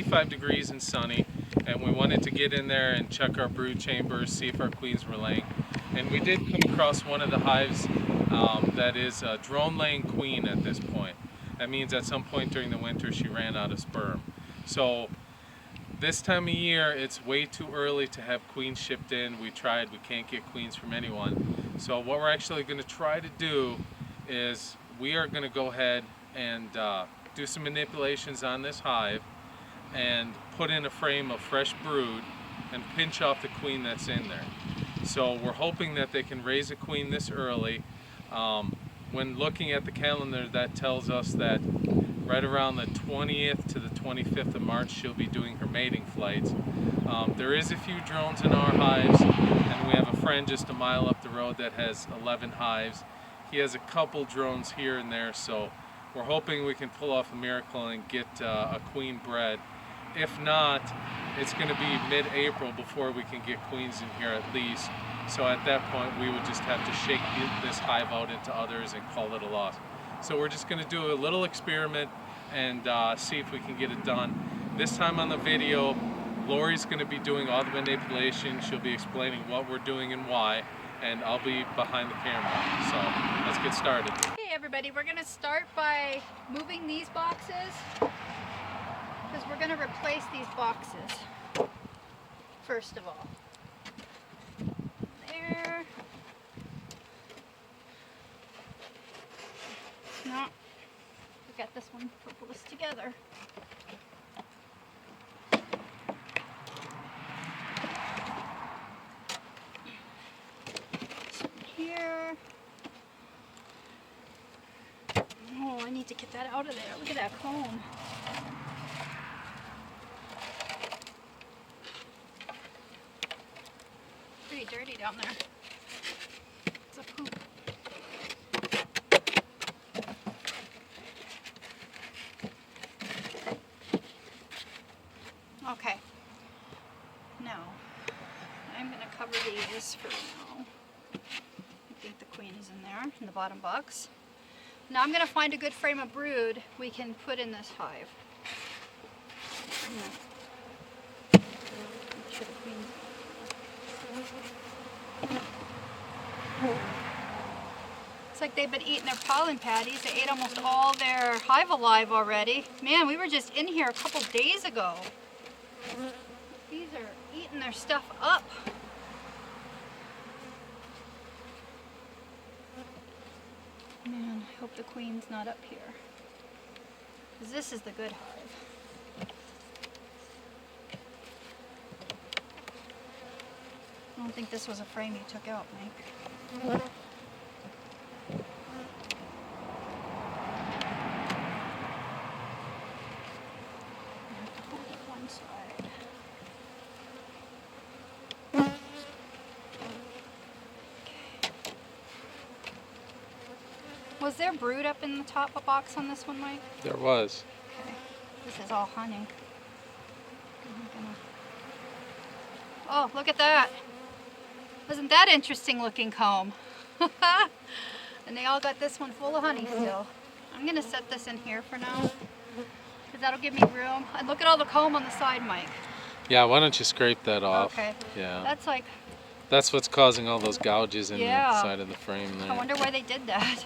85 degrees and sunny, and we wanted to get in there and check our brood chambers, see if our queens were laying. And we did come across one of the hives that is a drone laying queen at this point. That means at some point during the winter she ran out of sperm. So this time of year it's way too early to have queens shipped in. We tried, we can't get queens from anyone. So what we're actually going to try to do is we are going to go ahead and do some manipulations on this hive and put in a frame of fresh brood and pinch off the queen that's in there. So we're hoping that they can raise a queen this early. When looking at the calendar, that tells us that right around the 20th to the 25th of March she'll be doing her mating flights. There is a few drones in our hives, and we have a friend just a mile up the road that has 11 hives. He has a couple drones here and there, so we're hoping we can pull off a miracle and get a queen bred. If not, it's going to be mid-April before we can get queens in here at least. So at that point we would just have to shake this hive out into others and call it a loss. So we're just going to do a little experiment and see if we can get it done. This time on the video, Lori's going to be doing all the manipulation. She'll be explaining what we're doing and why, and I'll be behind the camera. So let's get started. Hey everybody, we're going to start by moving these boxes because we're going to replace these boxes first of all. There. No, we got this one. Put this together. Here. Oh, I need to get that out of there. Look at that comb. Pretty dirty down there. It's a poop. Okay. Now, I'm going to cover these for now. I think the queen is in there, in the bottom box. Now I'm going to find a good frame of brood we can put in this hive. Make sure the queen's... It's like they've been eating their pollen patties. They ate almost all their hive alive already. Man, we were just in here a couple days ago. These are eating their stuff up. Man, I hope the queen's not up here. Because this is the good hive. I don't think this was a frame you took out, Mike. Was there brood up in the top of box on this one, Mike? There was. Okay. This is all honey. Oh, look at that. Wasn't that interesting looking comb? And they all got this one full of honey still. I'm going to set this in here for now, because that'll give me room. And look at all the comb on the side, Mike. Yeah, why don't you scrape that off? Okay. Yeah. That's what's causing all those gouges in the side of the frame there. I wonder why they did that.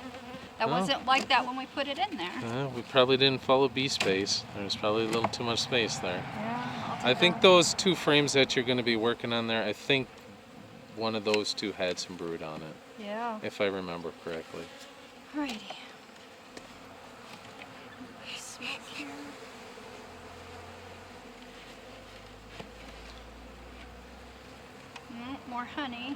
That wasn't like that when we put it in there. We probably didn't follow bee space. There's probably a little too much space there. Yeah, I think those two frames that you're going to be working on there, I think one of those two had some brood on it. Yeah. If I remember correctly. Alrighty. Smoke here. More honey.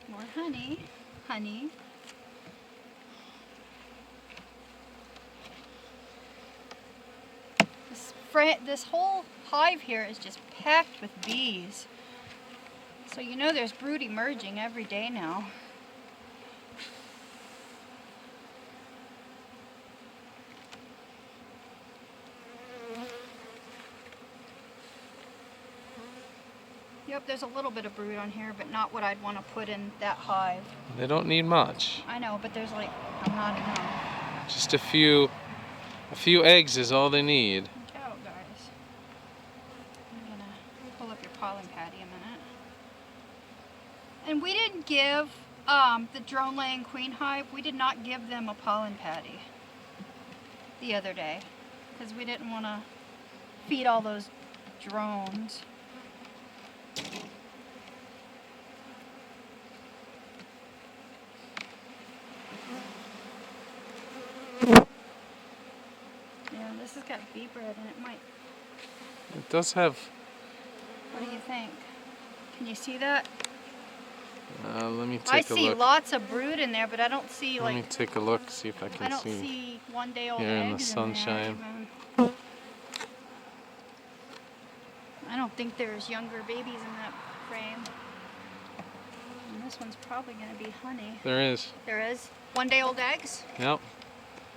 More honey. Honey. This whole hive here is just packed with bees. So you know there's brood emerging every day now. Yep, there's a little bit of brood on here, but not what I'd want to put in that hive. They don't need much. I know, but there's like not enough. Just a few eggs is all they need. Look out, guys. I'm gonna pull up your pollen patty a minute. And we didn't give the drone laying queen hive. We did not give them a pollen patty the other day because we didn't want to feed all those drones. Yeah, this has got bee bread and it might. It does have. What do you think? Can you see that? Let me I take a see look. lots of brood in there, but I don't see Let me like. take a look, see if I I can don't see. see one-day-old Here in the eggs sunshine. there even. I don't think there's younger babies in that frame. And this one's probably going to be honey. There is. There is one-day-old eggs. Yep.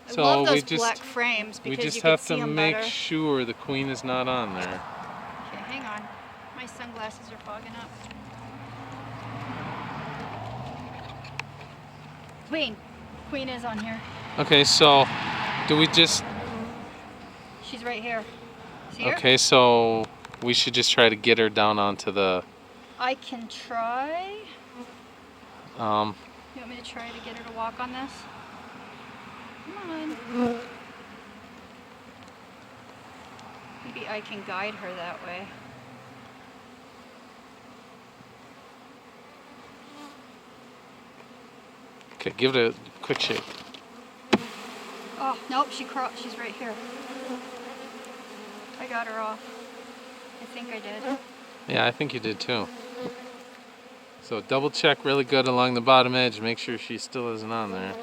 I So love we those black just frames because we just you can have see to them make better. sure the queen is not on there. Okay, hang on. My sunglasses are fogging up. Queen is on here. Okay, so do we just? She's right here. See her? Okay, so we should just try to get her down onto the. I can try. You want me to try to get her to walk on this? Come on. Maybe I can guide her that way. Okay, give it a quick shake. Oh, nope, she's right here. I got her off. I think I did. Yeah, I think you did too. So double check really good along the bottom edge. Make sure she still isn't on there.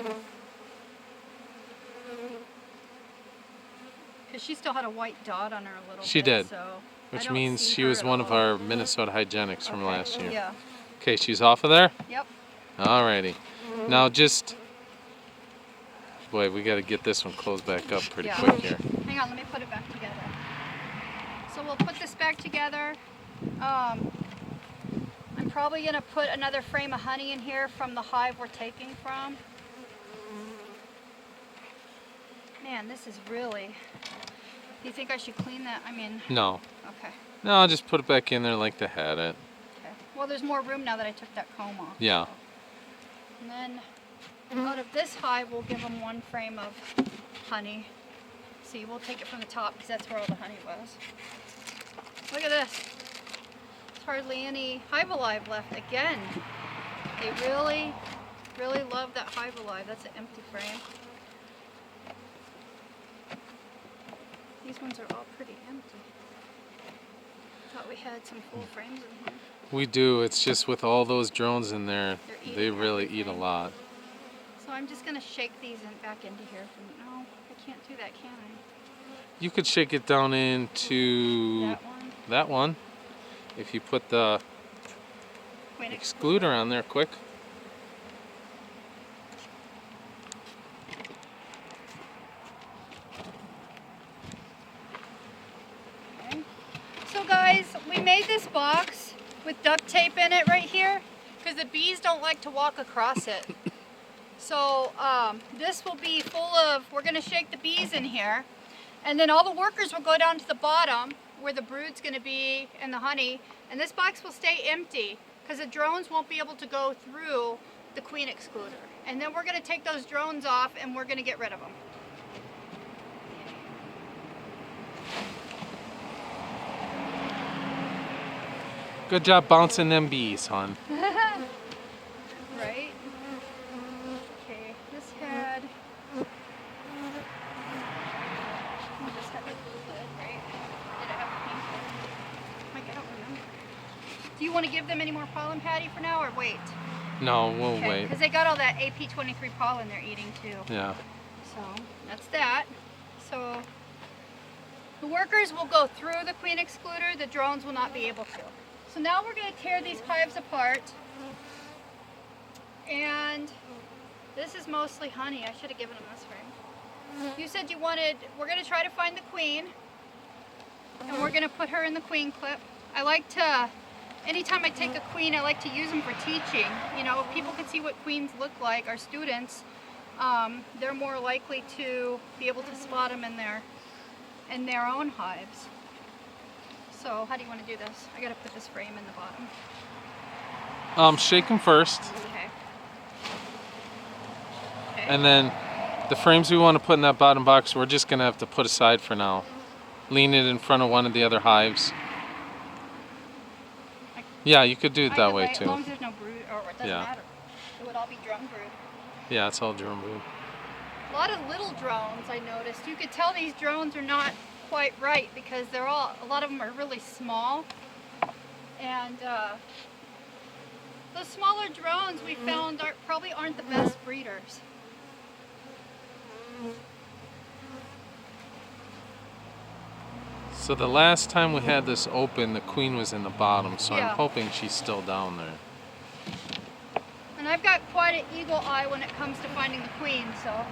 Because she still had a white dot on her a little bit. She did. So I Which don't means see she her was at one of all. our Minnesota hygienics from Okay, last year. Yeah. Okay, she's off of there? Yep. Alrighty. Now just... Boy, we got to get this one closed back up pretty Yeah. quick here. Hang on, let me put it back together. So we'll put this back together. I'm probably going to put another frame of honey in here from the hive we're taking from. Man, this is really... Do you think I should clean that? I mean... No. Okay. No, I'll just put it back in there like they had it. Okay. Well, there's more room now that I took that comb off. Yeah. And then out of this hive, we'll give them one frame of honey. See, we'll take it from the top because that's where all the honey was. Look at this. There's hardly any hive alive left again. They really, really love that hive alive. That's an empty frame. These ones are all pretty empty. Thought we had some full frames in here. We do. It's just with all those drones in there, They're they eating really eat a everything. lot. So I'm just gonna shake these back into here. No, I can't do that, can I? You could shake it down into That one. that one. If you put the Queen excluder on there quick. Okay. So guys, we made this box with duct tape in it right here because the bees don't like to walk across it. So this will be full of, we're gonna shake the bees in here, and then all the workers will go down to the bottom where the brood's gonna be and the honey, and this box will stay empty because the drones won't be able to go through the queen excluder. And then we're gonna take those drones off and we're gonna get rid of them. Good job bouncing them bees, hon. Right? Okay, this had... This had the blue lid, right? Did it have the pink lid? Mike, I don't remember. Do you want to give them any more pollen patty for now, or wait? No, we'll wait. Because they got all that AP23 pollen they're eating too. Yeah. So, that's that. So, the workers will go through the queen excluder, the drones will not be able to. So now we're going to tear these hives apart. And this is mostly honey. I should have given them this frame. You said you wanted, we're going to try to find the queen. And we're going to put her in the queen clip. I like to anytime I take a queen, I like to use them for teaching. You know, if people can see what queens look like, our students, they're more likely to be able to spot them in their own hives. So how do you want to do this? I gotta put this frame in the bottom. Shake them first, Okay. Okay. and then the frames we want to put in that bottom box, we're just gonna have to put aside for now. Lean it in front of one of the other hives. Yeah, you could do it that way As too. long as there's no brood, or it doesn't Yeah. matter. It would all be drone brood. Yeah, it's all drone brood. A lot of little drones I noticed. You could tell these drones are not quite right because a lot of them are really small. And those smaller drones we found probably aren't the best breeders. So the last time we had this open, the queen was in the bottom, so Yeah. I'm hoping she's still down there. And I've got quite an eagle eye when it comes to finding the queen, so.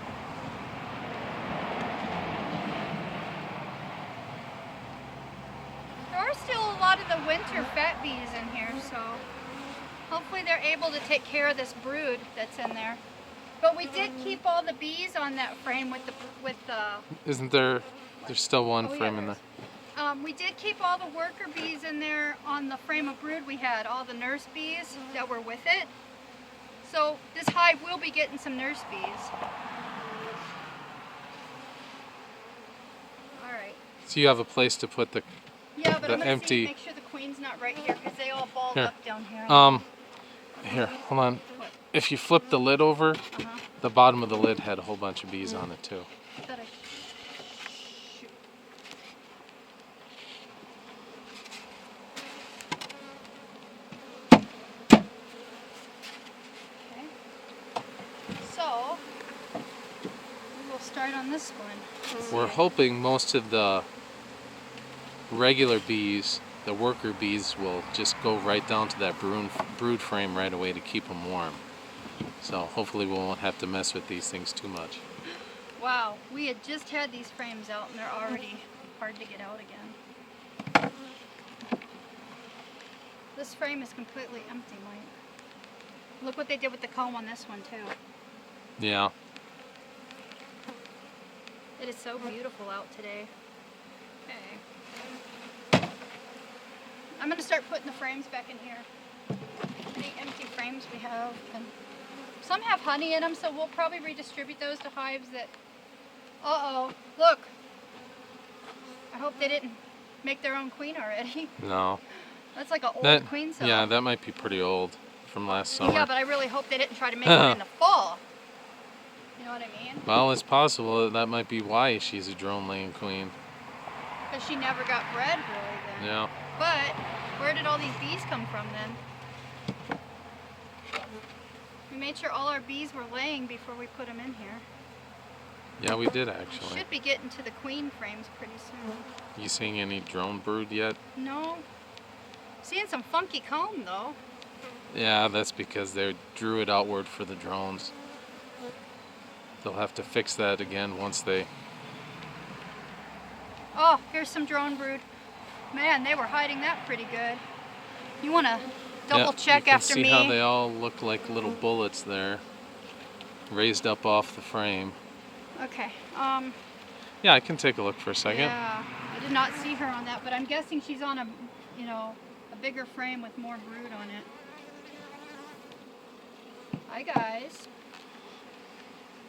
There are still a lot of the winter fat bees in here, so hopefully they're able to take care of this brood that's in there. But we did keep all the bees on that frame with the Isn't there? There's still one Oh, yeah, frame in there there. is. We did keep all the worker bees in there on the frame of brood we had, all the nurse bees that were with it. So this hive will be getting some nurse bees. All right. So you have a place to put the. Yeah, but The I'm gonna empty- make sure the queen's not right here because they all balled Here. up down here. Here, hold on. What? If you flip the lid over, Uh-huh. the bottom of the lid had a whole bunch of bees on it too. I thought I shoot. Okay. So we will start on this one. We're hoping most of the regular bees, the worker bees, will just go right down to that brood frame right away to keep them warm. So hopefully we won't have to mess with these things too much. Wow, we had just had these frames out and they're already hard to get out again. This frame is completely empty, Mike. Look what they did with the comb on this one too. Yeah. It is so beautiful out today. Okay. I'm gonna start putting the frames back in here. Any empty frames we have. And some have honey in them, so we'll probably redistribute those to hives that... Uh-oh, look. I hope they didn't make their own queen already. No. That's like an old queen cell. Yeah, that might be pretty old from last summer. Yeah, but I really hope they didn't try to make it in the fall. You know what I mean? Well, it's possible that might be why she's a drone laying queen. Because she never got bred really then. Yeah. But where did all these bees come from then? We made sure all our bees were laying before we put them in here. Yeah, we did actually. Should be getting to the queen frames pretty soon. You seeing any drone brood yet? No. Seeing some funky comb though. Yeah, that's because they drew it outward for the drones. They'll have to fix that again once they... Oh, here's some drone brood. Man, they were hiding that pretty good. You want to double check after me. You me? can see how they all look like little bullets there, raised up off the frame. Okay. Yeah, I can take a look for a second. Yeah, I did not see her on that, but I'm guessing she's on a bigger frame with more brood on it. Hi guys.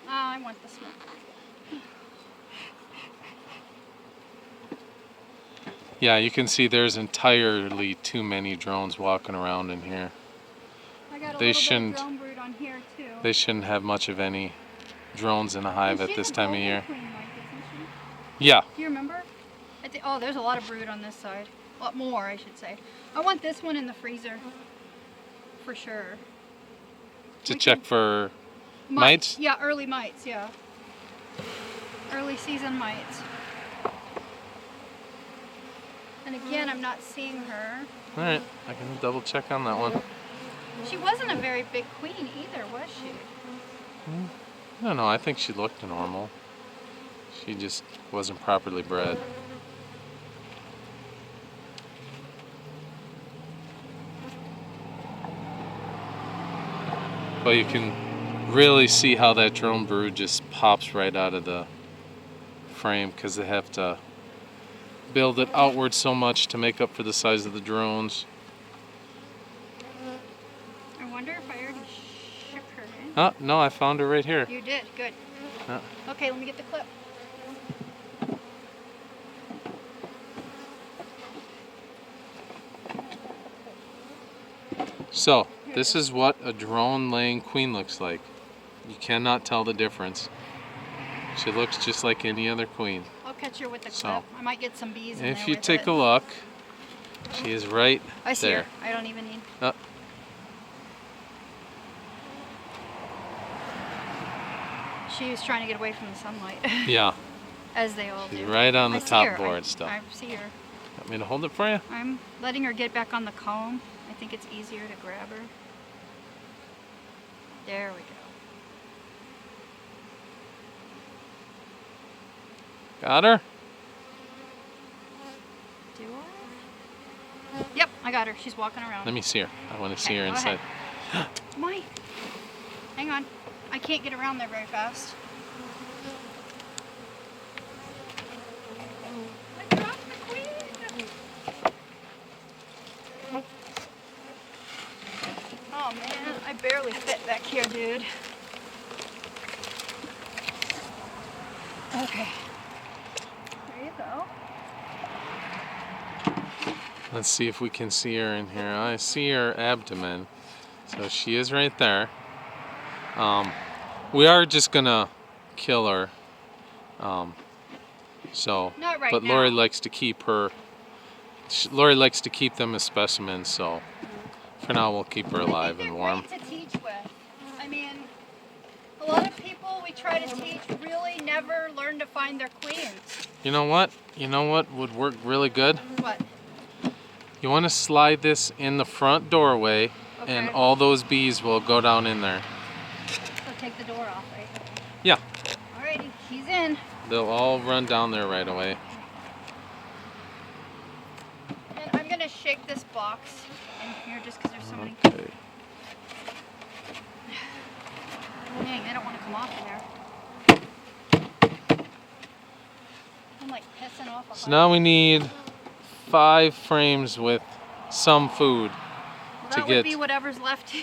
I want this one. Yeah, you can see there's entirely too many drones walking around in here. I got a They little shouldn't- bit of drone brood on here too. They shouldn't have much of any drones in a hive And at she's this a time of golden year. queen, Mike, isn't Yeah. she? Do you remember? Oh, there's a lot of brood on this side. A lot more, I should say. I want this one in the freezer. For sure. To We check can- for mites? Yeah, early mites, yeah. Early season mites. And again, I'm not seeing her. Alright, I can double check on that one. She wasn't a very big queen either, was she? I don't know, I think she looked normal. She just wasn't properly bred. But you can really see how that drone brood just pops right out of the frame because they have to build it outward so much to make up for the size of the drones. I wonder if I already shipped her in. Oh, no, I found her right here. You did, good. Okay, let me get the clip. So, this is what a drone laying queen looks like. You cannot tell the difference. She looks just like any other queen. I'll catch her with the So, clip. I might get some bees in there if you with take it. a look, she is right I see there. her. I don't even need... Oh. She was trying to get away from the sunlight. Yeah, As they all she's do. right on the I see top her. board still. I see her. Want me to hold it for you? I'm letting her get back on the comb. I think it's easier to grab her. There we go. Got her? Do I? Yep, I got her. She's walking around. Let me see her. I want to see her go inside. Mike, hang on. I can't get around there very fast. I dropped the queen. Oh man, I barely fit back here, dude. Okay. There you go. Let's see if we can see her in here. I see her abdomen. So she is right there. We are just gonna kill her. Not right but now. Lori likes to keep her. Lori likes to keep them as specimens. So for now, we'll keep her alive and warm. They're great to teach with. I mean, a lot of people we try to teach really never learn to find their queens. You know what? You know what would work really good? What? You want to slide this in the front doorway, and Okay. all those bees will go down in there. So take the door off, right? Yeah, Alrighty, she's in. they'll all run down there right away. And I'm gonna shake this box in here just because there's so many. Okay. Dang, they don't want to come off in there. I'm like pissing off a So now we need 5 frames with some food well, to that get. would be whatever's left.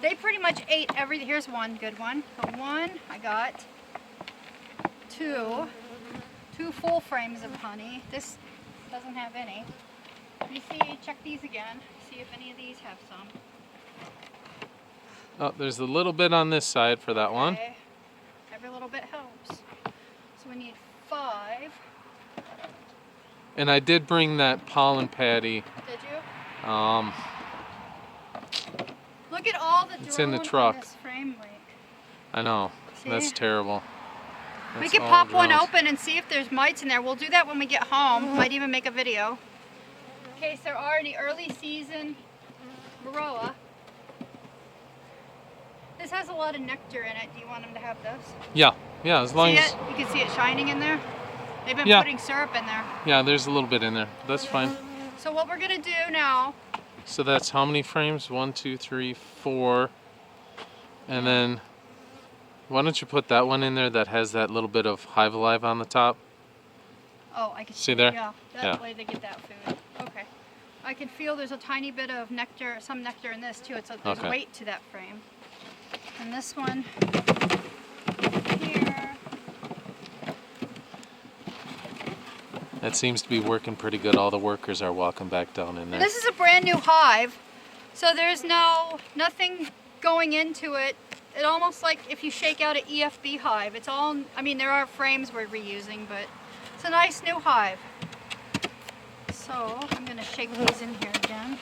They pretty much ate everything. Here's one good one. So one, I got two full frames of honey. This doesn't have any. Let me see, check these again. See if any of these have some. Oh, there's a little bit on this side for that one. Okay. Every little bit helps. So we need 5. And I did bring that pollen patty. Did you? Look at all the It's in the drone truck. on this frame link. I know. See? That's terrible. We That's could all pop one drones. open and see if there's mites in there. We'll do that when we get home. Might even make a video. In case there are any early season varroa. This has a lot of nectar in it. Do you want them to have this? Yeah, as long See as. it? You can see it shining in there. They've been Yeah. putting syrup in there. Yeah, there's a little bit in there. That's fine. So what we're gonna do now, So that's how many frames? 1, 2, 3, 4. And then, why don't you put that one in there that has that little bit of Hive Alive on the top? oh, I can See there? Yeah, that Yeah. way they get that food. Okay. I can feel there's a tiny bit of nectar, some nectar in this too. There's Okay. weight to that frame. And this one here. That seems to be working pretty good. All the workers are walking back down in there. This is a brand new hive, so there's nothing going into it. It almost like if you shake out an EFB hive. It's all, I mean, there are frames we're reusing, but it's a nice new hive. So I'm gonna shake these in here again.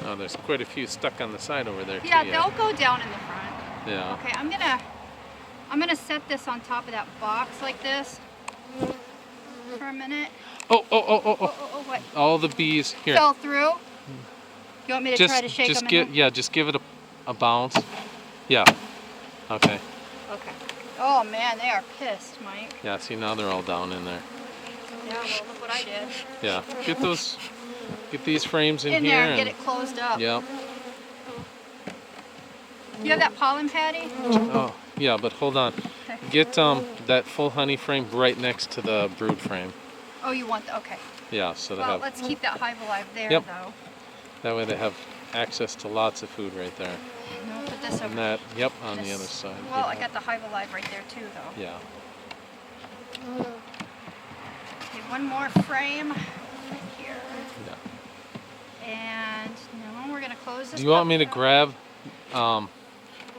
Oh, there's quite a few stuck on the side over there too. Yeah, they'll go down in the front. Yeah. Okay, I'm gonna set this on top of that box like this for a minute. Oh, What? all the bees here. Fell through? You want me to try to shake them in here? just give it a bounce. Yeah. Okay. Okay. Oh man, they are pissed, Mike. Yeah. See, now they're all down in there. Yeah, well, look what I did. Yeah. Get these frames in In here. there and get and- it closed up. Yep. You have that pollen patty? Oh, yeah, but hold on. Okay. Get that full honey frame right next to the brood frame. Oh, you want the, okay. Yeah, so they Well, have. let's keep that hive alive there, Yep. though. That way they have access to lots of food right there. No, put this over. And that, yep, on this. the other side. Well, I got the hive alive right there too, though. Yeah. Okay, one more frame right here. Yeah. And now we're gonna close this. Do you want me to puppy grab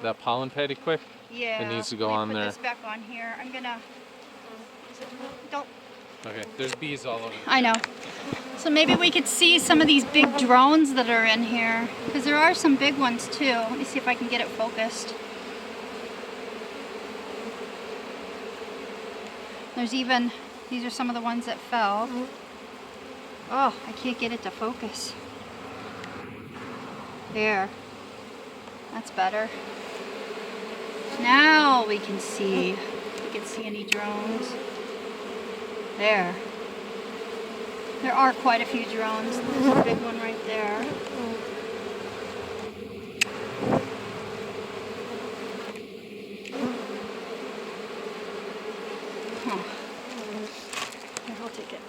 that pollen patty quick? Yeah. It needs to go let me on put there. this back on here. I'm gonna. Don't. Okay, there's bees all over. I know. So maybe we could see some of these big drones that are in here, because there are some big ones too. Let me see if I can get it focused. There's even, these are some of the ones that fell. Oh, I can't get it to focus. There. That's better. Now we can see. We can see any drones. There. There are quite a few drones. There's a big one right there. Huh. Here, I'll take it.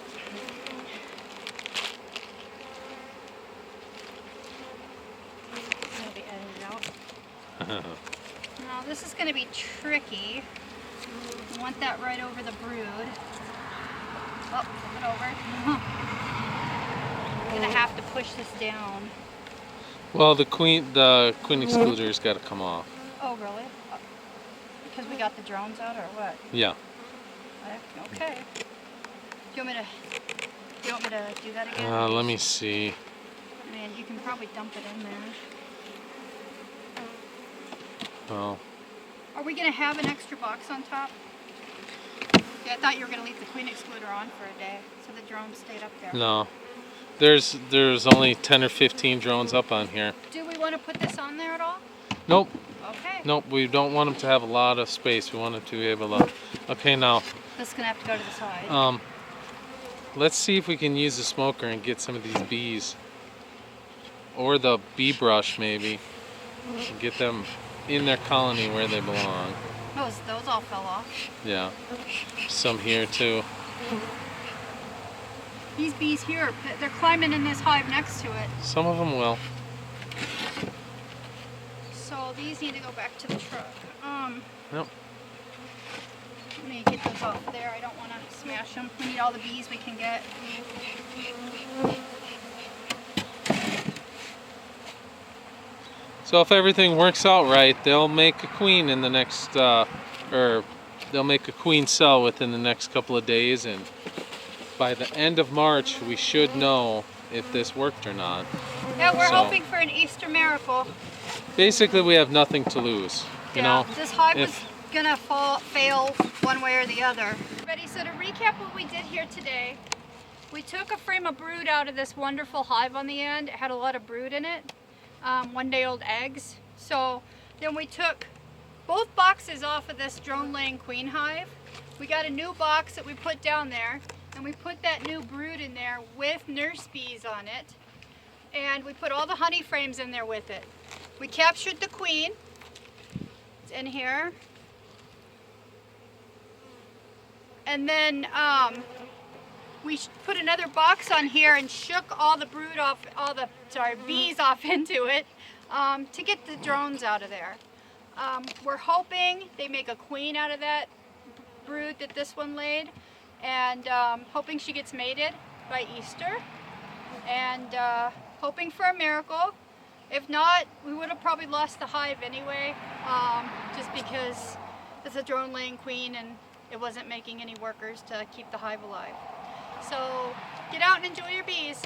Maybe edit it out. Now this is going to be tricky. I want that right over the brood. Oh, flip it over. I'm gonna have to push this down. Well, the queen excluder's got to come off. Oh, really? Because we got the drones out, or what? Yeah. Okay. Do you want me to do that again? Let me see. I mean, you can probably dump it in there. Well, Are we gonna have an extra box on top? Yeah, I thought you were gonna leave the queen excluder on for a day, so the drones stayed up there. no. There's only 10 or 15 drones up on here. Do we want to put this on there at all? Nope. Okay. Nope, we don't want them to have a lot of space. We want them to be able to... Okay, now, This is gonna have to go to the side. let's see if we can use the smoker and get some of these bees. Or the bee brush, maybe. And get them in their colony where they belong. Those all fell off. Yeah. Some here, too. These bees here, they're climbing in this hive next to it. Some of them will. So these need to go back to the truck. Nope. Let me get those off there. I don't want to smash them. We need all the bees we can get. So if everything works out right, they'll make a queen in the next, or they'll make a queen cell within the next couple of days, and by the end of March, we should know if this worked or not. Yeah, we're So, hoping for an Easter miracle. basically, we have nothing to lose. You know, this hive was if gonna fail one way or the other. Ready? So to recap what we did here today, we took a frame of brood out of this wonderful hive on the end. It had a lot of brood in it, 1-day-old eggs. So then we took both boxes off of this drone laying queen hive. We got a new box that we put down there, and we put that new brood in there with nurse bees on it, and we put all the honey frames in there with it. We captured the queen. It's in here. And then we put another box on here and shook all the brood off, bees off into it to get the drones out of there. We're hoping they make a queen out of that brood that this one laid, and hoping she gets mated by Easter, and hoping for a miracle. If not, we would have probably lost the hive anyway, just because it's a drone laying queen and it wasn't making any workers to keep the hive alive. So get out and enjoy your bees.